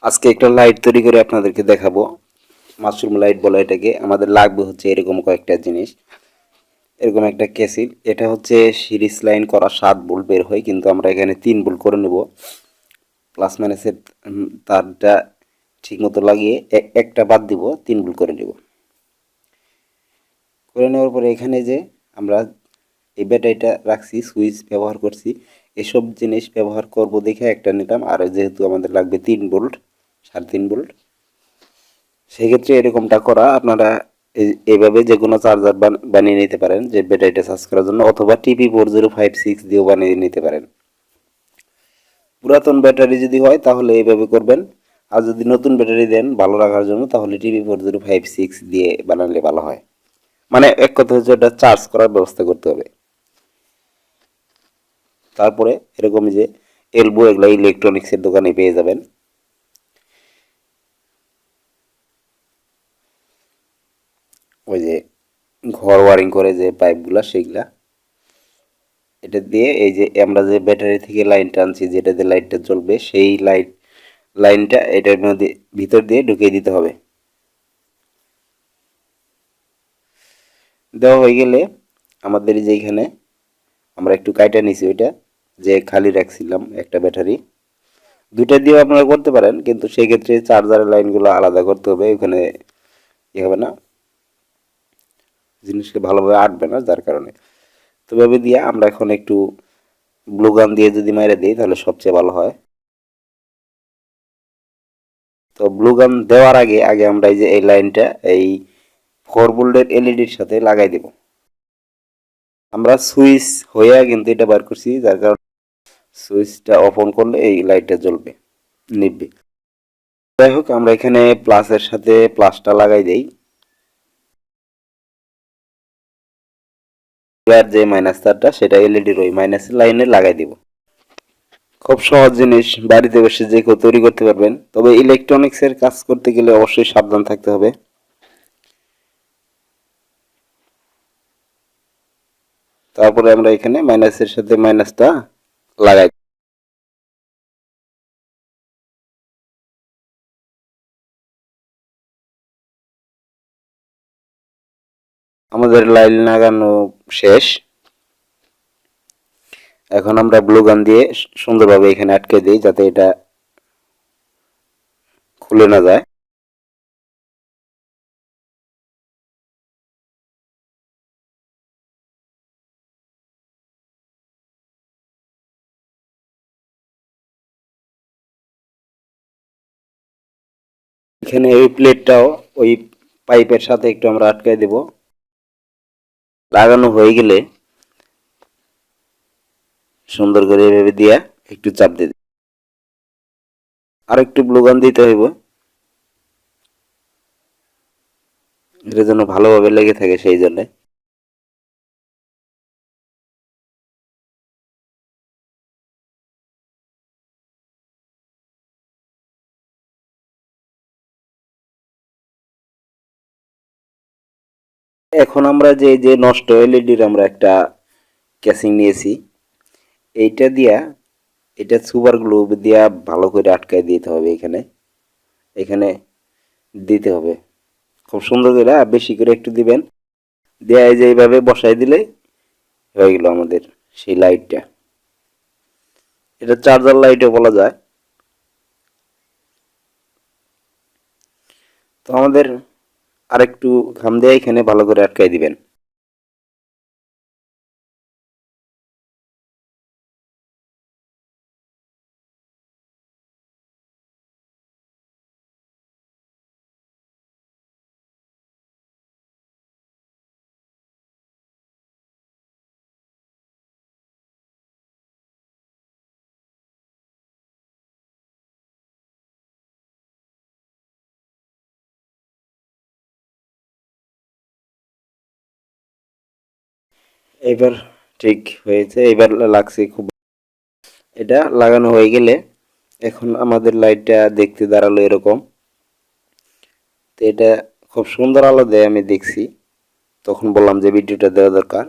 আজকে একটা লাইট তৈরি করে আপনাদেরকে দেখাবো। মাশরুম লাইট বলে এটাকে। আমাদের লাগবে হচ্ছে এরকম কয়েকটা জিনিস। এরকম একটা কেসিল, এটা হচ্ছে সিরিজ লাইন করা 7 ভোল্ট বের হয়, কিন্তু আমরা এখানে 3 ভোল্ট করে নেব। প্লাস মাইনাসের তারটা ঠিক মতো লাগিয়ে একটা বাদ দিব, 3 ভোল্ট করে নেব। করে নেওয়ার পরে এখানে যে আমরা এই ব্যাটারিটা রাখছি, সুইচ ব্যবহার করছি, এসব জিনিস ব্যবহার করব দেখে একটা নিলাম। আর যেহেতু আমাদের লাগবে 3 ভোল্ট, 3.5 ভোল্ট, সেক্ষেত্রে এরকমটা করা। আপনারা এইভাবে যে কোনো চার্জার বানিয়ে নিতে পারেন যে ব্যাটারিটা চার্জ করার জন্য, অথবা TP4056 দিয়েও বানিয়ে নিতে পারেন। পুরাতন ব্যাটারি যদি হয় তাহলে এইভাবে করবেন, আর যদি নতুন ব্যাটারি দেন ভালো রাখার জন্য তাহলে TP4056 দিয়ে বানালে ভালো হয়। মানে এক কথা হচ্ছে ওটা চার্জ করার ব্যবস্থা করতে হবে। তারপরে এরকম যে এলবো, এগুলো ইলেকট্রনিক্সের দোকানে পেয়ে যাবেন। ওই যে ঘর ওয়ারিং করে যে পাইপগুলা, সেইগুলা এটা দিয়ে এই যে আমরা যে ব্যাটারি থেকে লাইনটা আনছি, যেটা দিয়ে লাইটটা জ্বলবে, সেই লাইনটা এটার মধ্যে ভিতর দিয়ে ঢুকিয়ে দিতে হবে। দেওয়া হয়ে গেলে আমাদের যে এখানে আমরা একটু কাইটা নিছি, ওইটা যে খালি রাখছিলাম একটা ব্যাটারি, দুইটা দিয়েও আপনারা করতে পারেন, কিন্তু সেই ক্ষেত্রে চার্জারের লাইনগুলো আলাদা করতে হবে। ওখানে ই হবে না, জিনিসটা ভালোভাবে আটবে না, যার কারণে তো ভেবে দিয়ে আমরা এখন একটু ব্লু গান দিয়ে যদি মেরে দিই তাহলে সবচেয়ে ভালো হয়। তো ব্লু গান দেওয়ার আগে আগে আমরা এই যে এই লাইনটা এই 4 ভোল্টের এলইডির সাথে লাগাই দেব। আমরা সুইচ হয়ে কিন্তু এটা বার করছি, যার কারণে সুইচটা অফ অন করলে এই লাইটটা জ্বলবে, নিভবে। যাই হোক, আমরা এখানে প্লাসের সাথে প্লাসটা লাগাই দেই, এবার যে মাইনাস তারটা সেটা এলইডির ওই মাইনাস লাইনে লাগাই দিব। খুব সহজ জিনিস, বাড়িতে বসে যে কেউ তৈরি করতে পারবেন। তবে ইলেকট্রনিক্সের কাজ করতে গেলে অবশ্যই সাবধান থাকতে হবে। তারপরে আমরা এখানে মাইনাসের সাথে মাইনাসটা লাগাই। আমাদের লাইন লাগানো শেষ। এখন আমরা ব্লু গান দিয়ে সুন্দরভাবে এখানে আটকে দিই, যাতে এটা খুলে না যায়। এখানে ওই প্লেটটাও ওই পাইপের সাথে একটু আমরা আটকাই দেব। লাগানো হয়ে গেলে সুন্দর করে এভাবে দিয়া একটু চাপ দিয়ে দিই। আর একটু ব্লু গান দিতে হইব, এটা যেন ভালোভাবে লেগে থাকে, সেই জন্য। এখন আমরা যে যে নষ্ট এলইডির আমরা একটা ক্যাসিং নিয়েছি, এইটা দিয়া, এটা সুপার গ্লু দিয়া ভালো করে আটকায় দিতে হবে। এখানে এখানে দিতে হবে খুব সুন্দর করে, আর বেশি করে একটু দিবেন। দেয়া এই যে এইভাবে বসাই দিলে হয়ে গেল আমাদের সেই লাইটটা। এটা চার্জার লাইটও বলা যায়। তো আমাদের আরেকটু ঘাম দিয়ে এখানে ভালো করে আটকাই দিবেন। এবার ঠিক হয়েছে, এবার লাগছে খুব। এটা লাগানো হয়ে গেলে এখন আমাদের লাইটটা দেখতে দাঁড়ালো এরকম। তো এটা খুব সুন্দর আলো দেয়, আমি দেখছি, তখন বললাম যে ভিডিওটা দেওয়া দরকার।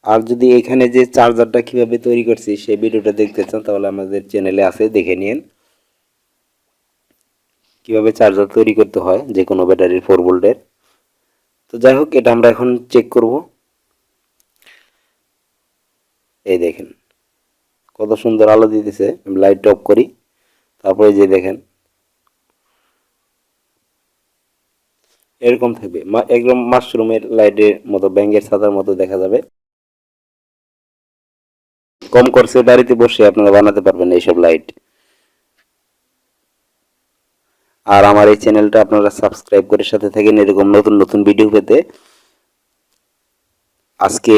আর যদি এখানে যে চার্জারটা কিভাবে তৈরি করছি সেই ভিডিওটা দেখতে চান তাহলে আমাদের চ্যানেলে আছে, দেখে নিন কিভাবে চার্জার তৈরি করতে হয় যে কোনো ব্যাটারির 4 ভোল্টের। তো যাই হোক, এটা আমরা এখন চেক করব। এই দেখেন কত সুন্দর আলো দিতেছে। আমি লাইট অফ করি, তারপরে যে দেখেন এরকম থাকবে, একদম মাশরুমের লাইটের মতো, ব্যাঙের ছাতার মতো দেখা যাবে। কম খরচে বাড়িতে বসে আপনারা বানাতে পারবেন এইসব লাইট। আর আমার এই চ্যানেলটা আপনারা সাবস্ক্রাইব করে সাথে থাকেন এরকম নতুন নতুন ভিডিও পেতে। আজকে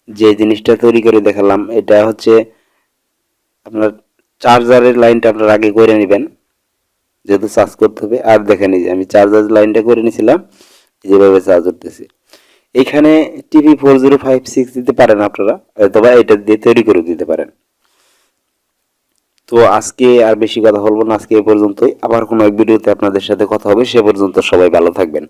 যে জিনিসটা তৈরি করে দেখালাম এটা হচ্ছে আপনার চার্জারের লাইনটা আপনার আগে করে নেবেন, যেহেতু চার্জ করতে হবে। আর দেখেন এই যে আমি চার্জার লাইনটা করে নিয়েছিলাম, যেভাবে চার্জ করতেছি। এখানে টিভি 4056 দিতে পারেন আপনারা, অথবা এটা দিয়ে তৈরি করে দিতে পারেন। তো আজকে আর বেশি কথা বলবো না, আজকে এ পর্যন্তই। আবার কোনো এক ভিডিওতে আপনাদের সাথে কথা হবে, সে পর্যন্ত সবাই ভালো থাকবেন।